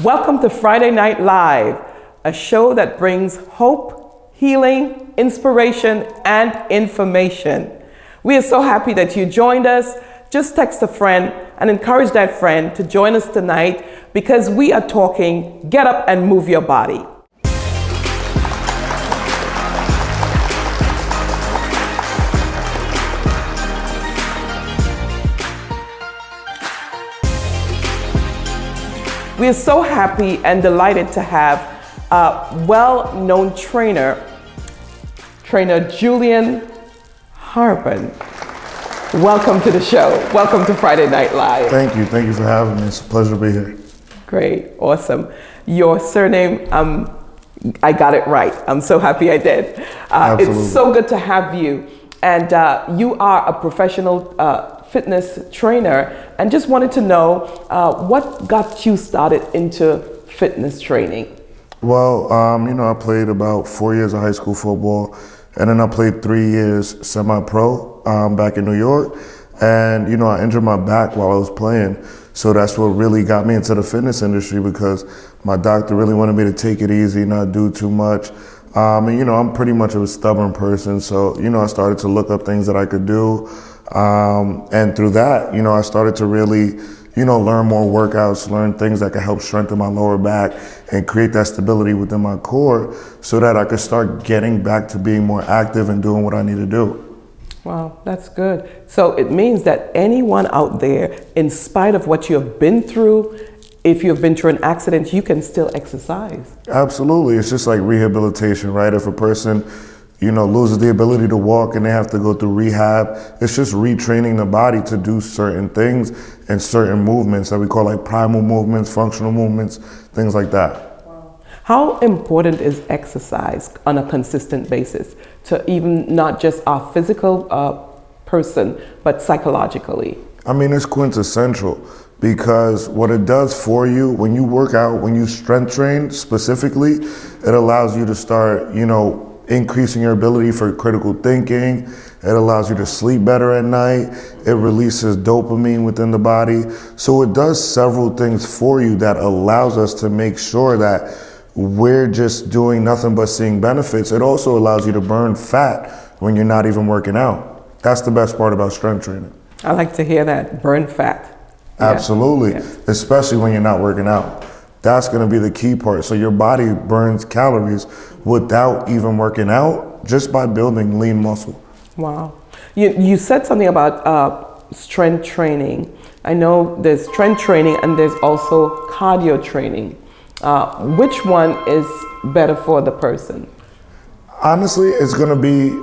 Welcome to Friday Night Live, a show that brings hope, healing, inspiration, and information. We are so happy that you joined us. Just text a friend and encourage that friend to join us tonight because we are talking Get Up and Move Your Body. We are so happy and delighted to have a well-known trainer Julian Horrabin. Welcome to the show. Welcome to Friday Night Live. Thank you. Thank you for having me. It's a pleasure to be here. Great. Awesome. Your surname, I got it right. I'm so happy I did. It's so good to have you. And you are a professional fitness trainer, and just wanted to know what got you started into fitness training? Well, I played about 4 years of high school football, and then I played 3 years semi-pro back in New York. And, I injured my back while I was playing. So that's what really got me into the fitness industry because my doctor really wanted me to take it easy, not do too much. I'm pretty much a stubborn person. So, I started to look up things that I could do. And through that, I started to really, learn more workouts, learn things that could help strengthen my lower back and create that stability within my core so that I could start getting back to being more active and doing what I need to do. Wow, that's good. So it means that anyone out there, in spite of what you have been through, if you've been through an accident, you can still exercise. Absolutely. It's just like rehabilitation, right? If a person loses the ability to walk and they have to go through rehab. It's just retraining the body to do certain things and certain movements that we call like primal movements, functional movements, things like that. Wow. How important is exercise on a consistent basis to even not just our physical person, but psychologically? It's quintessential because what it does for you when you work out, when you strength train specifically, it allows you to start, increasing your ability for critical thinking. It allows you to sleep better at night. It releases dopamine within the body. So it does several things for you that allows us to make sure that we're just doing nothing but seeing benefits. It also allows you to burn fat when you're not even working out. That's the best part about strength training. I like to hear that, burn fat. Absolutely, Yes. Especially when you're not working out. That's going to be the key part. So your body burns calories without even working out, just by building lean muscle. Wow. You said something about strength training. I know there's strength training and there's also cardio training. Which one is better for the person? Honestly, it's going to be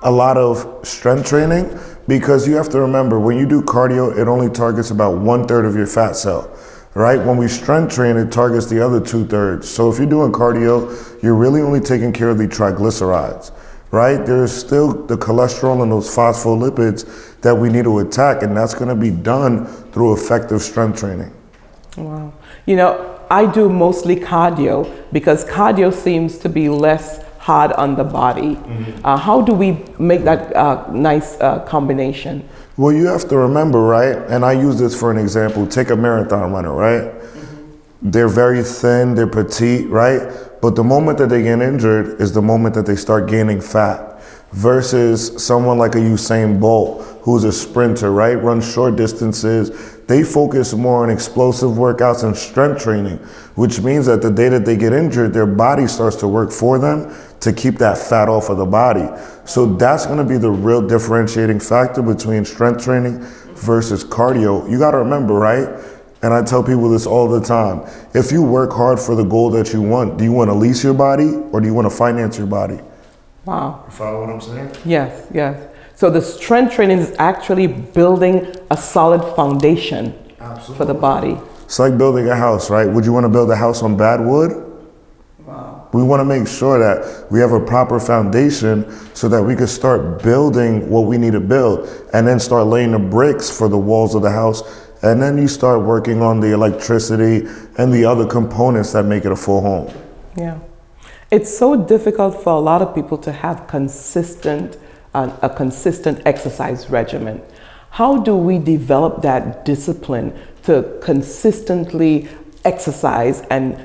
a lot of strength training because you have to remember when you do cardio, it only targets about 1/3 of your fat cell. Right? When we strength train, it targets the other 2/3. So if you're doing cardio, you're really only taking care of the triglycerides, right? There's still the cholesterol and those phospholipids that we need to attack, and that's going to be done through effective strength training. Wow. I do mostly cardio because cardio seems to be less hard on the body. Mm-hmm. How do we make that nice combination? Well, you have to remember, right? And I use this for an example. Take a marathon runner, right? Mm-hmm. They're very thin, they're petite, right? But the moment that they get injured is the moment that they start gaining fat versus someone like a Usain Bolt, who's a sprinter, right? Runs short distances. They focus more on explosive workouts and strength training, which means that the day that they get injured, their body starts to work for them to keep that fat off of the body. So that's going to be the real differentiating factor between strength training versus cardio. You got to remember, right? And I tell people this all the time. If you work hard for the goal that you want, do you want to lease your body or do you want to finance your body? Wow. You follow what I'm saying? Yes, yes. So the strength training is actually building a solid foundation. Absolutely. For the body. It's like building a house, right? Would you want to build a house on bad wood? Wow. We want to make sure that we have a proper foundation so that we can start building what we need to build and then start laying the bricks for the walls of the house. And then you start working on the electricity and the other components that make it a full home. Yeah. It's so difficult for a lot of people to have a consistent exercise regimen. How do we develop that discipline to consistently exercise and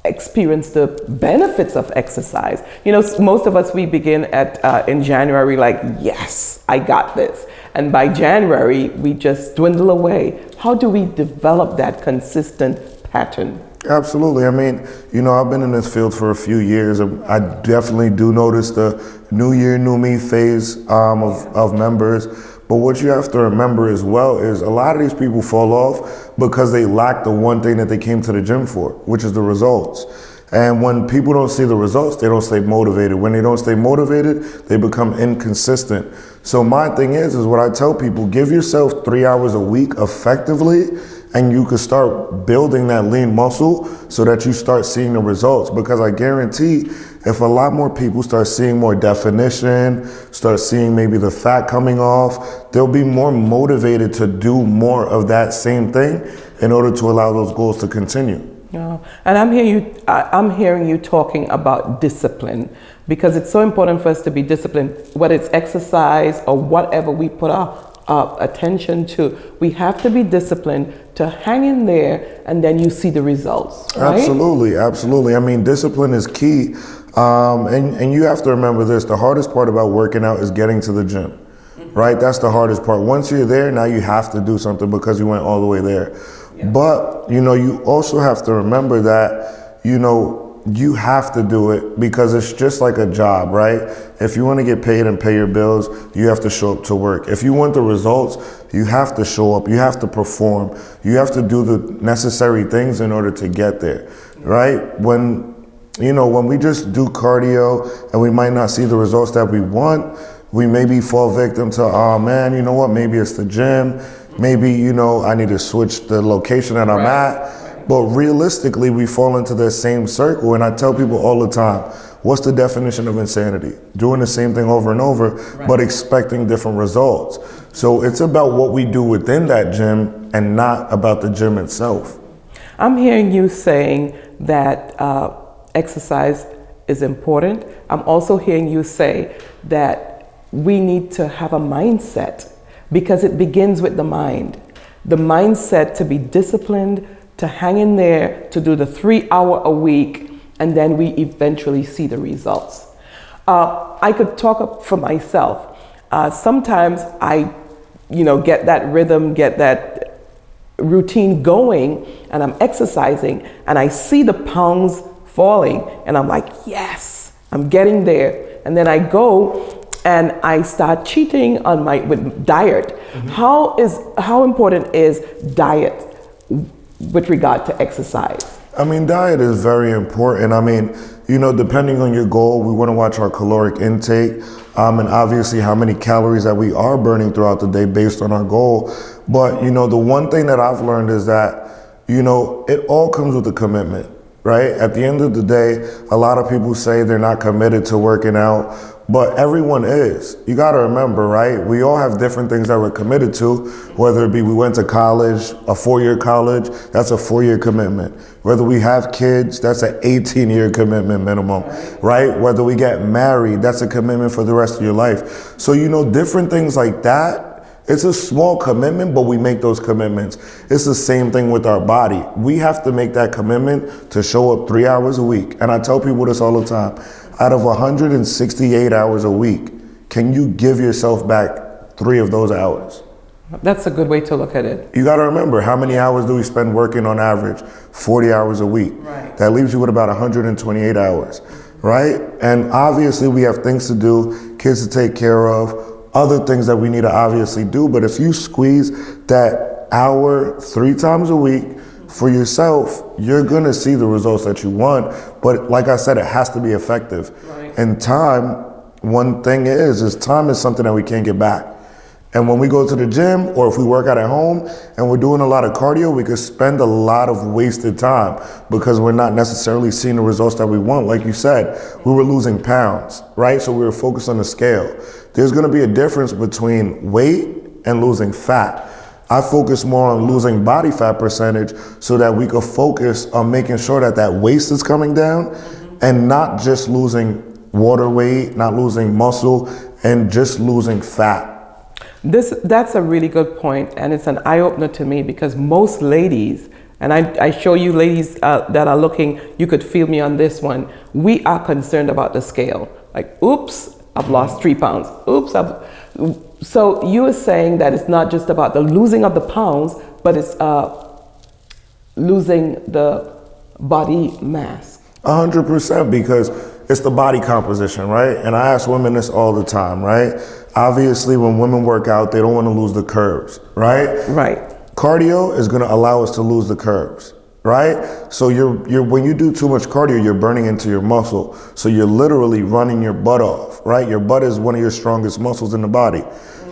experience the benefits of exercise. You know, most of us, we begin at in January like, yes, I got this. And by January, we just dwindle away. How do we develop that consistent pattern? Absolutely. I mean, you know, I've been in this field for a few years. I definitely do notice the new year, new me phase of members. But what you have to remember as well is a lot of these people fall off because they lack the one thing that they came to the gym for, which is the results. And when people don't see the results, they don't stay motivated. When they don't stay motivated, they become inconsistent. So my thing is what I tell people, give yourself 3 hours a week effectively, and you can start building that lean muscle so that you start seeing the results. Because I guarantee if a lot more people start seeing more definition, start seeing maybe the fat coming off, they'll be more motivated to do more of that same thing in order to allow those goals to continue. Yeah. And I'm hearing you talking about discipline, because it's so important for us to be disciplined, whether it's exercise or whatever we put our attention to. We have to be disciplined to hang in there, and then you see the results, right? Absolutely, absolutely. I mean, discipline is key. And you have to remember this, the hardest part about working out is getting to the gym, right? That's the hardest part. Once you're there, now you have to do something because you went all the way there. Yeah. But, you know, you also have to remember that, you know, you have to do it because it's just like a job, right? If you want to get paid and pay your bills, you have to show up to work. If you want the results, you have to show up, you have to perform, you have to do the necessary things in order to get there, right? When we just do cardio and we might not see the results that we want, we maybe fall victim to, oh man, you know what, maybe it's the gym, maybe, you know, I need to switch the location that I'm at. But realistically, we fall into the same circle. And I tell people all the time, what's the definition of insanity? Doing the same thing over and over, but expecting different results. So it's about what we do within that gym and not about the gym itself. I'm hearing you saying that exercise is important. I'm also hearing you say that we need to have a mindset, because it begins with the mind. The mindset to be disciplined, to hang in there, to do the 3 hour a week, and then we eventually see the results. I could talk for myself. Sometimes I, get that rhythm, get that routine going, and I'm exercising, and I see the pounds falling, and I'm like, yes, I'm getting there. And then I go and I start cheating on with diet. Mm-hmm. How important is diet with regard to exercise? I mean, diet is very important. I mean, depending on your goal, we want to watch our caloric intake, and obviously how many calories that we are burning throughout the day based on our goal. But, the one thing that I've learned is that, it all comes with a commitment, right? At the end of the day, a lot of people say they're not committed to working out, but everyone is. You got to remember, right? We all have different things that we're committed to, whether it be we went to college, a 4-year college, that's a 4-year commitment. Whether we have kids, that's an 18-year commitment minimum, right? Whether we get married, that's a commitment for the rest of your life. So, different things like that. It's a small commitment, but we make those commitments. It's the same thing with our body. We have to make that commitment to show up 3 hours a week. And I tell people this all the time. Out of 168 hours a week, can you give yourself back 3 of those hours? That's a good way to look at it. You got to remember, how many hours do we spend working on average? 40 hours a week. Right. That leaves you with about 128 hours, right? And obviously we have things to do, kids to take care of, other things that we need to obviously do. But if you squeeze that hour 3 times a week for yourself, you're gonna see the results that you want. But like I said, it has to be effective. Right. And time, one thing is time is something that we can't get back. And when we go to the gym, or if we work out at home and we're doing a lot of cardio, we could spend a lot of wasted time because we're not necessarily seeing the results that we want. Like you said, we were losing pounds, right? So we were focused on the scale. There's gonna be a difference between weight and losing fat. I focus more on losing body fat percentage so that we could focus on making sure that that waist is coming down and not just losing water weight, not losing muscle, and just losing fat. That's a really good point, and it's an eye-opener to me because most ladies And I show you ladies that are looking, you could feel me on this one. We are concerned about the scale. Like, oops, I've lost 3 pounds. Oops, so you are saying that it's not just about the losing of the pounds, but it's losing the body mass. 100%, because it's the body composition, right? And I ask women this all the time, right? Obviously, when women work out, they don't want to lose the curves, right? Right. Cardio is going to allow us to lose the curves, right? So when you do too much cardio, you're burning into your muscle. So you're literally running your butt off, right? Your butt is one of your strongest muscles in the body,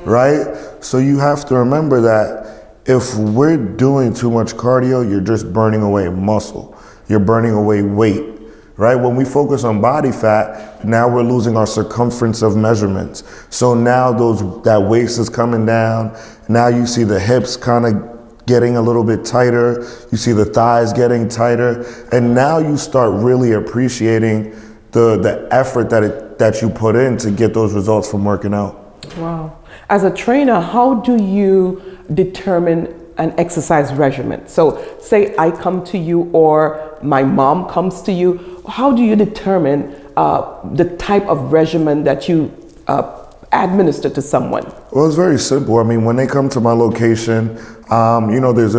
right? So you have to remember that if we're doing too much cardio, you're just burning away muscle. You're burning away weight, right? When we focus on body fat, now we're losing our circumference of measurements. So now that waist is coming down. Now you see the hips kind of getting a little bit tighter. You see the thighs getting tighter. And now you start really appreciating the effort that you put in to get those results from working out. Wow. As a trainer, how do you determine an exercise regimen? So say I come to you or my mom comes to you. How do you determine the type of regimen that you administer to someone? Well, it's very simple. I mean, when they come to my location, there's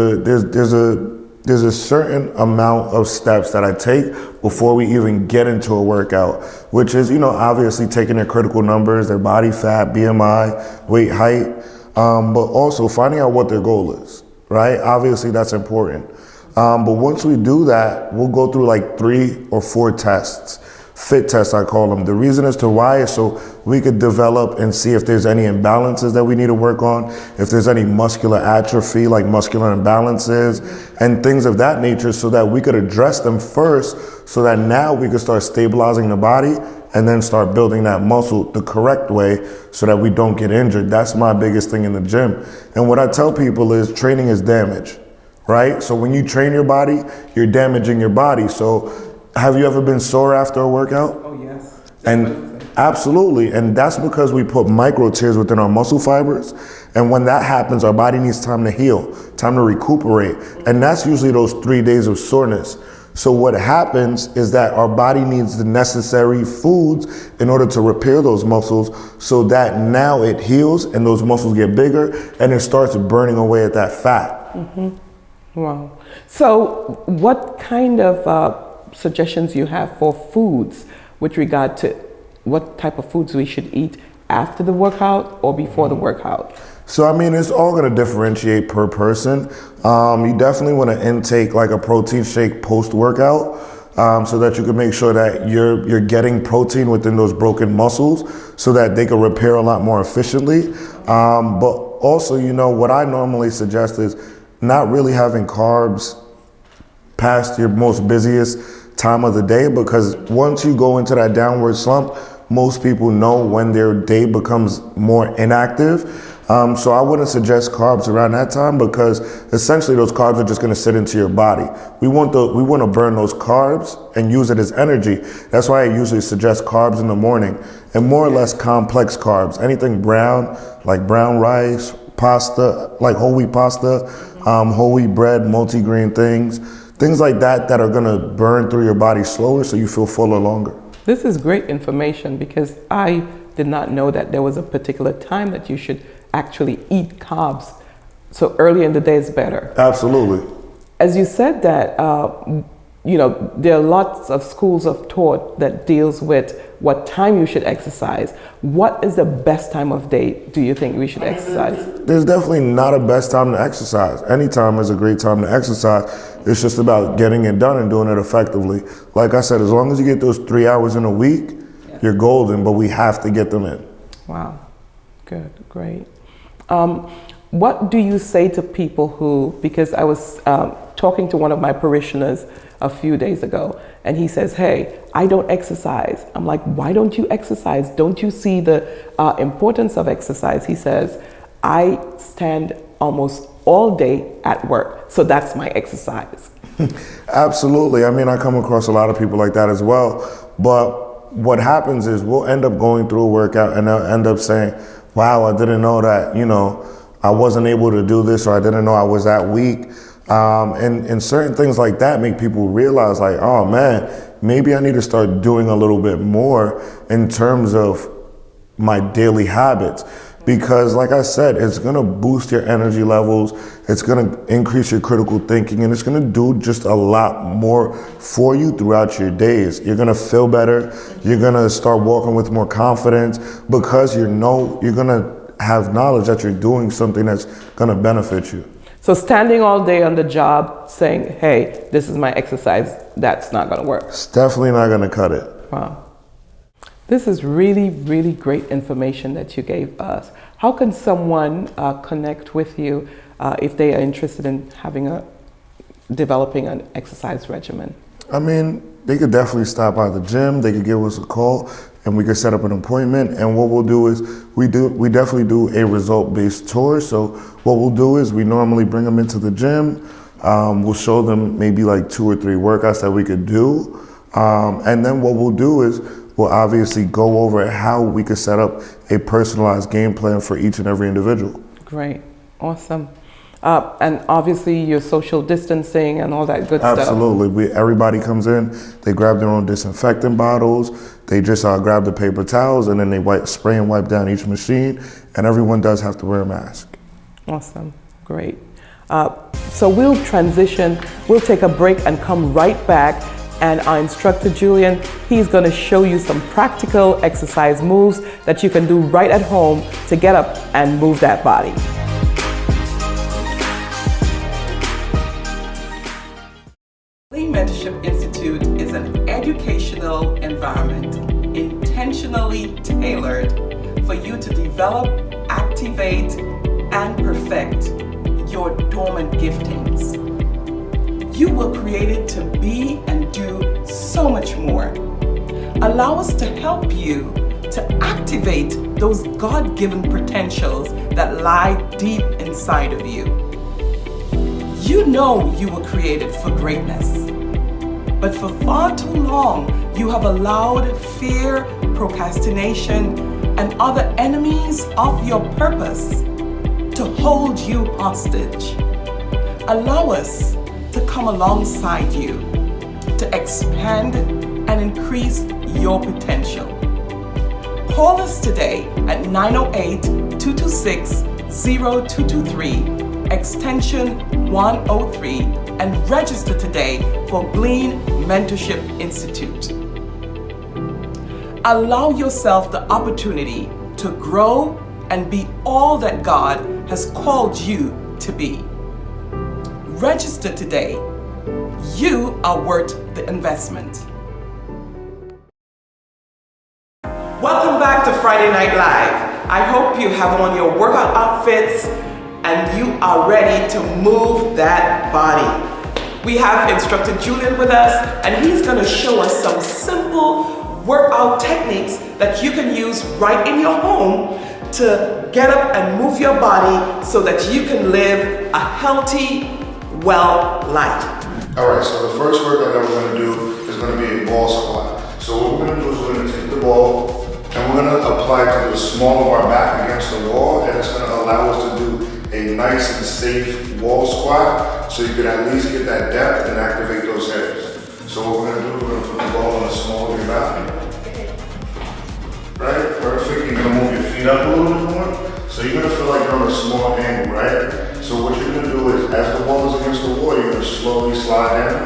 a certain amount of steps that I take before we even get into a workout, which is, obviously taking their critical numbers, their body fat, BMI, weight, height, but also finding out what their goal is, right? Obviously, that's important. But once we do that, we'll go through like 3 or 4 tests. Fit tests, I call them. The reason as to why is so we could develop and see if there's any imbalances that we need to work on, if there's any muscular atrophy, like muscular imbalances, and things of that nature, so that we could address them first, so that now we could start stabilizing the body and then start building that muscle the correct way so that we don't get injured. That's my biggest thing in the gym. And what I tell people is training is damage, right? So when you train your body, you're damaging your body. So have you ever been sore after a workout? Oh, yes. And absolutely. And that's because we put micro tears within our muscle fibers. And when that happens, our body needs time to heal, time to recuperate. And that's usually those 3 days of soreness. So what happens is that our body needs the necessary foods in order to repair those muscles, so that now it heals and those muscles get bigger and it starts burning away at that fat. Mm-hmm. Wow. So what kind of suggestions you have for foods with regard to what type of foods we should eat after the workout or before the workout? So, I mean, it's all going to differentiate per person. You definitely want to intake like a protein shake post-workout, so that you can make sure that you're getting protein within those broken muscles so that they can repair a lot more efficiently. But also, what I normally suggest is not really having carbs past your most busiest time of the day, because once you go into that downward slump, most people know when their day becomes more inactive. So I wouldn't suggest carbs around that time, because essentially those carbs are just going to sit into your body. We want to burn those carbs and use it as energy. That's why I usually suggest carbs in the morning, and more or less complex carbs. Anything brown, like brown rice, pasta, like whole wheat pasta, whole wheat bread, multi-grain things like that are going to burn through your body slower so you feel fuller longer. This is great information, because I did not know that there was a particular time that you should actually eat carbs. So early in the day is better. Absolutely. As you said that, there are lots of schools of thought that deals with what time you should exercise. What is the best time of day do you think we should exercise? There's definitely not a best time to exercise. Any time is a great time to exercise. It's just about getting it done and doing it effectively. Like I said, as long as you get those 3 hours in a week, you're golden, but we have to get them in. Wow. Good. Great. What do you say to people who, because I was talking to one of my parishioners a few days ago, and he says, hey, I don't exercise. I'm like, why don't you exercise? Don't you see the importance of exercise? He says, I stand almost all day at work, so that's my exercise. Absolutely. I mean, I come across a lot of people like that as well. But what happens is we'll end up going through a workout and they'll end up saying, wow, I didn't know that, I wasn't able to do this, or I didn't know I was that weak. And certain things like that make people realize like, oh man, maybe I need to start doing a little bit more in terms of my daily habits. Because like I said, it's gonna boost your energy levels, it's gonna increase your critical thinking, and it's gonna do just a lot more for you throughout your days. You're gonna feel better, you're gonna start walking with more confidence because you're gonna have knowledge that you're doing something that's gonna benefit you. So standing all day on the job saying, hey, this is my exercise, that's not gonna work. It's definitely not gonna cut it. Wow. This is really, really great information that you gave us. How can someone connect with you if they are interested in developing an exercise regimen? I mean, they could definitely stop by the gym. They could give us a call, and we could set up an appointment. And what we'll do is we definitely do a result-based tour. So what we'll do is we normally bring them into the gym. We'll show them maybe like 2 or 3 workouts that we could do, and then what we'll do is we'll obviously go over how we could set up a personalized game plan for each and every individual. Great, awesome. And obviously your social distancing and all that good stuff. Absolutely, everybody comes in, they grab their own disinfectant bottles, they just grab the paper towels, and then they spray and wipe down each machine, and everyone does have to wear a mask. Awesome, great. So we'll transition, we'll take a break and come right back. And our instructor, Julian, he's going to show you some practical exercise moves that you can do right at home to get up and move that body. Lean Mentorship Institute is an educational environment intentionally tailored for you to develop, activate, and perfect your dormant giftings. You were created to be and do so much more. Allow us to help you to activate those God-given potentials that lie deep inside of you. You know you were created for greatness, but for far too long, you have allowed fear, procrastination, and other enemies of your purpose to hold you hostage. Allow us to come alongside you to expand and increase your potential. Call us today at 908-226-0223, extension 103, and register today for Lean Mentorship Institute. Allow yourself the opportunity to grow and be all that God has called you to be. Register today. You are worth the investment. Welcome back to Friday Night Live. I hope you have on your workout outfits and you are ready to move that body. We have instructor Julian with us, and he's going to show us some simple workout techniques that you can use right in your home to get up and move your body so that you can live a healthy, well life. All right, so the first workout that we're going to do is going to be a ball squat. So what we're going to do is we're going to take the ball and we're going to apply it to the small of our back against the wall, and it's going to allow us to do a nice and safe wall squat so you can at least get that depth and activate those hips. So what we're going to do is we're going to put the ball on the small of your back. Right, perfect. You're going to move your feet up a little bit more. So you're going to feel like you're on a small angle, right? So what you're going to do is, as the ball is against the wall, you're going to slowly slide down,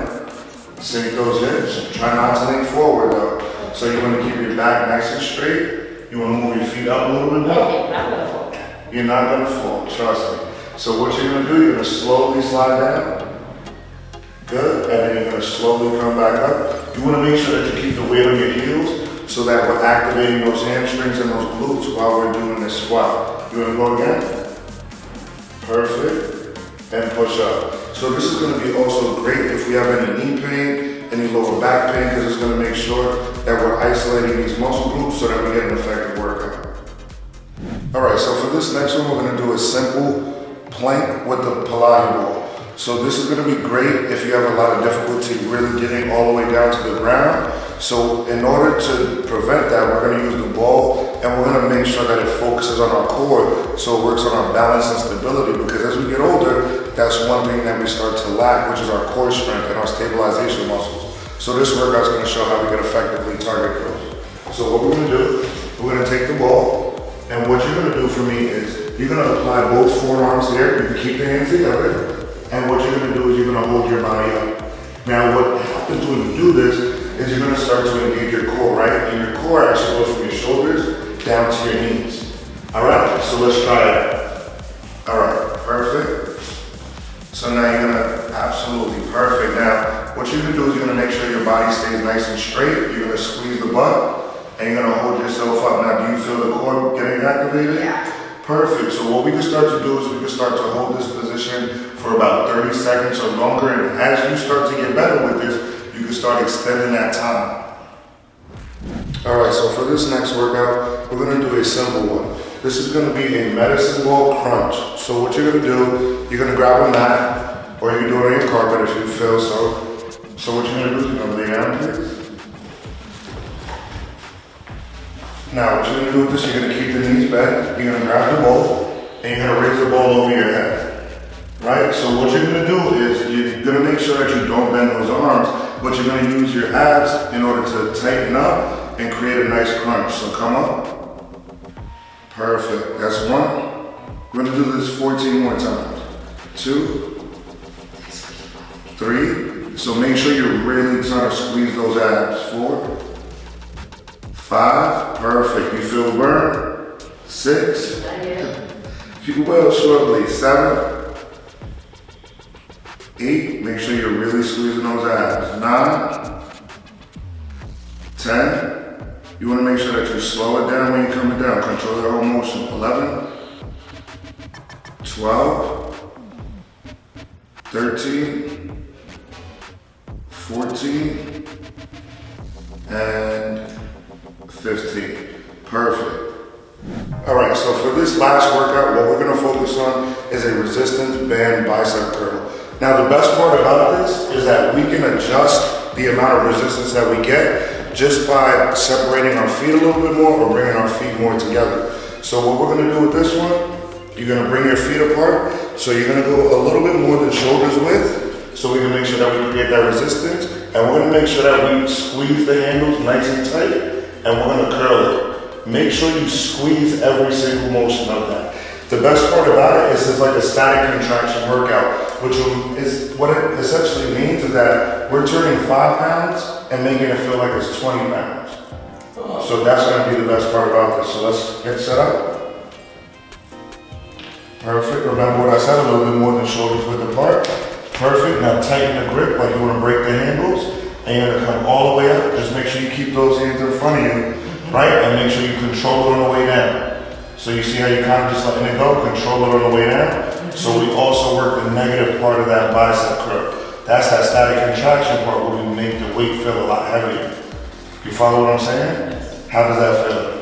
sink those hips. Try not to lean forward though. So you're going to keep your back nice and straight. You want to move your feet up a little bit more. You're not going to fall, trust me. So what you're going to do, you're going to slowly slide down. Good, and then you're going to slowly come back up. You want to make sure that you keep the weight on your heels so that we're activating those hamstrings and those glutes while we're doing this squat. You want to go again? Perfect, and push up. So this is going to be also great if we have any knee pain, any lower back pain, because it's going to make sure that we're isolating these muscle groups so that we get an effective workout. All right, so for this next one, we're going to do a simple plank with the Pilates ball. So this is going to be great if you have a lot of difficulty really getting all the way down to the ground. So in order to prevent that, we're going to use the ball and we're going to make sure that it focuses on our core so it works on our balance and stability, because as we get older, that's one thing that we start to lack, which is our core strength and our stabilization muscles. So this workout is going to show how we can effectively target those. So what we're going to do, we're going to take the ball, and what you're going to do for me is you're going to apply both forearms here. You can keep your hands together, and what you're going to do is you're going to hold your body up. Now what happens when you do this is you're going to start to engage your core, right? And your core actually goes from your shoulders down to your knees. All right, so let's try it. All right, perfect. So now you're gonna, absolutely perfect. Now, what you're gonna do is you're gonna make sure your body stays nice and straight. You're gonna squeeze the butt and you're gonna hold yourself up. Now, do you feel the core getting activated? Yeah. Perfect. So what we can start to do is we can start to hold this position for about 30 seconds or longer. And as you start to get better with this, you can start extending that time. All right, so for this next workout, we're gonna do a simple one. This is gonna be a medicine ball crunch. So what you're gonna do, you're gonna grab a mat, or you can do it on your carpet if you feel so. So what you're gonna do is you're gonna lay down here. Now what you're gonna do with this, you're gonna keep the knees bent, you're gonna grab the ball, and you're gonna raise the ball over your head. Right? So what you're gonna do is you're gonna make sure that you don't bend those arms, but you're gonna use your abs in order to tighten up and create a nice crunch. So come up. Perfect. That's one. We're gonna do this 14 more times. 2, 3. So make sure you're really trying to squeeze those abs. 4, 5. Perfect. You feel the burn? 6. You will shortly. 7, 8. Make sure you're really squeezing those abs. 9, 10. You want to make sure that you slow it down when you're coming down. Control your whole motion. 11, 12, 13, 14, and 15. Perfect. All right, so for this last workout, what we're gonna focus on is a resistance band bicep curl. Now, the best part about this is that we can adjust the amount of resistance that we get just by separating our feet a little bit more or bringing our feet more together. So what we're gonna do with this one, you're gonna bring your feet apart. So you're gonna go a little bit more than shoulders width, so we can make sure that we create that resistance. And we're gonna make sure that we squeeze the handles nice and tight, and we're gonna curl it. Make sure you squeeze every single motion of that. The best part about it is it's like a static contraction workout, which is what it essentially means is that we're turning 5 pounds and making it feel like it's 20 pounds. So that's gonna be the best part about this. So let's get set up. Perfect. Remember what I said, a little bit more than shoulders width apart. Perfect. Now tighten the grip like you wanna break the handles, and you're gonna come all the way up. Just make sure you keep those hands in front of you, right? And make sure you control it on the way down. So you see how you kind of just letting it go, control it on the way down. So we also work the negative part of that bicep curl. That's that static contraction part where we make the weight feel a lot heavier. You follow what I'm saying? How does that feel?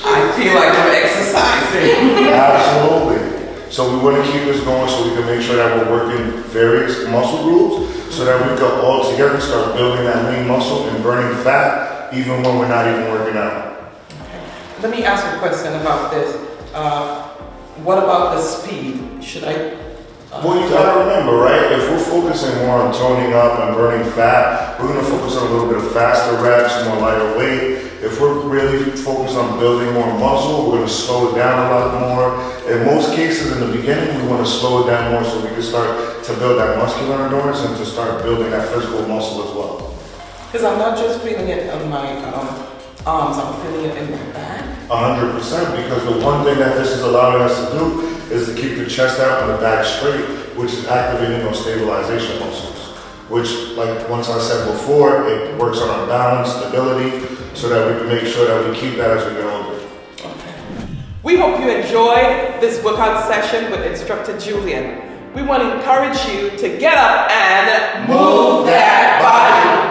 I feel like I'm exercising. Absolutely. So we want to keep this going so we can make sure that we're working various muscle groups so that we can all together start building that lean muscle and burning fat even when we're not even working out. Let me ask a question about this. What about the speed? Should I? Well, you gotta remember, right? If we're focusing more on toning up and burning fat, we're gonna focus on a little bit of faster reps, more lighter weight. If we're really focused on building more muscle, we're gonna slow it down a lot more. In most cases, in the beginning, we wanna slow it down more so we can start to build that muscular endurance and to start building that physical muscle as well. Because I'm not just feeling it on my arms, I'm feeling it in my back. 100%, because the one thing that this is allowing us to do is to keep the chest out and the back straight, which is activating those stabilization muscles. Which, like once I said before, it works on our balance, stability, so that we can make sure that we keep that as we get older. Okay. We hope you enjoyed this workout session with instructor Julian. We want to encourage you to get up and move that body.